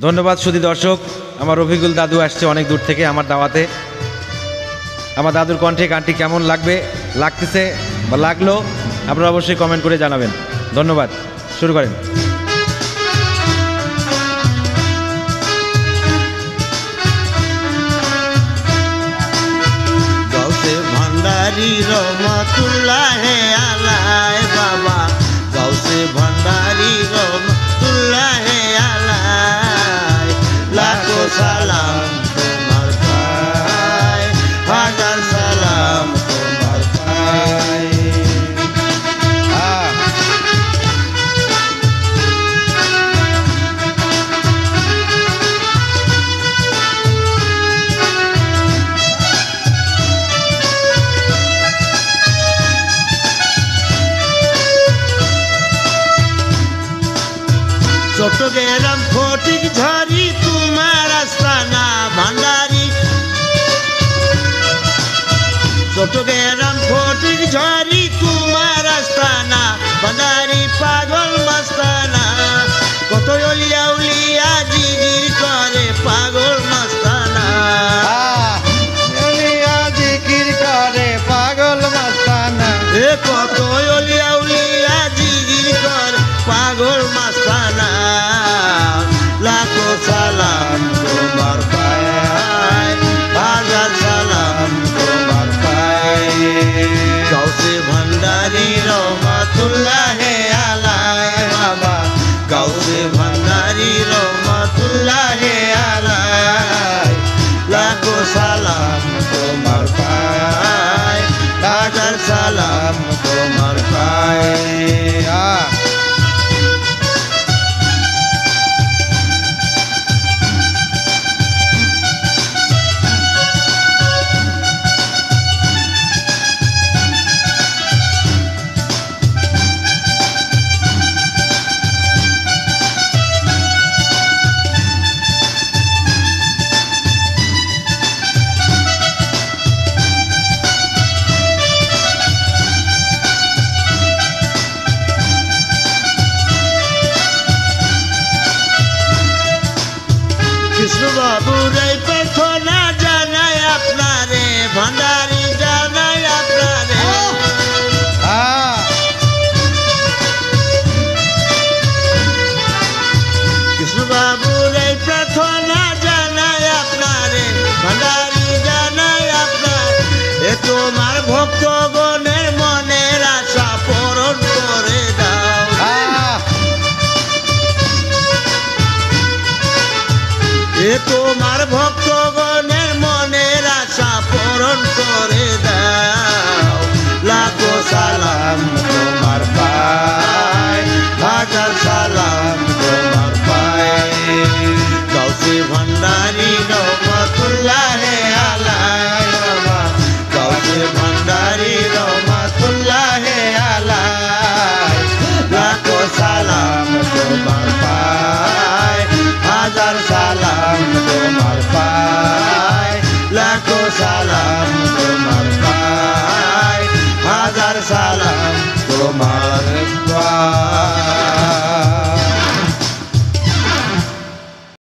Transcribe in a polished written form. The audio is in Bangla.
ধন্যবাদ সুধী দর্শক। আমার রফিকুল দাদু আসছে অনেক দূর থেকে আমার দাওয়াতে। আমার দাদুর কণ্ঠে গানটি কেমন লাগতেছে বা লাগলো আপনারা অবশ্যই কমেন্ট করে জানাবেন। ধন্যবাদ। শুরু করেন। গৌসে ভান্ডারি রহমতুল্লাহ আলাইহি বাবা, গৌসে ভান্ডারি রহমতুল্লাহ আলাইহি, লাখো সালাম তোমার পায়, হাজার সালাম তোমার পায়। চট্টগ্রাম ফটিক ঝাড়ি তোমার আস্তানা ভান্ডারি, চট্টগ্রাম ফটিক ঝাড়ি তোমার আস্তানা ভান্ডারি, পাগল মাস্তানা কত অলিয়া উলিয়া জিগির করে পাগল মাস্তানা, অলিয়া জিকির করে পাগল মাস্তানা, এ কত অলিয়া উলিয়া জিগির করে পাগল মাস্তানা, লাখো সালাম তোমার পায়, হাজার সালাম তোমার পায়। গৌসে ভান্ডারি রহমতুল্লাহ আলাইহি বাবা, গৌসে ভান্ডারি রহমতুল্লাহ আলাইহি, লাখো সালাম তোমার পায়, হাজার সালাম তোমার পায়। কৃষ্ণবাবুর এই প্রার্থনা জানাই আপনারে, ভান্ডারি জানাই আপনারে, কৃষ্ণবাবুর এই প্রার্থনা জানাই আপনারে, ভান্ডারি জানাই আপনার, এ তোমার ভক্তগণের মনের আশা পূরণ করে দাও, এ তোমার ভক্তগণ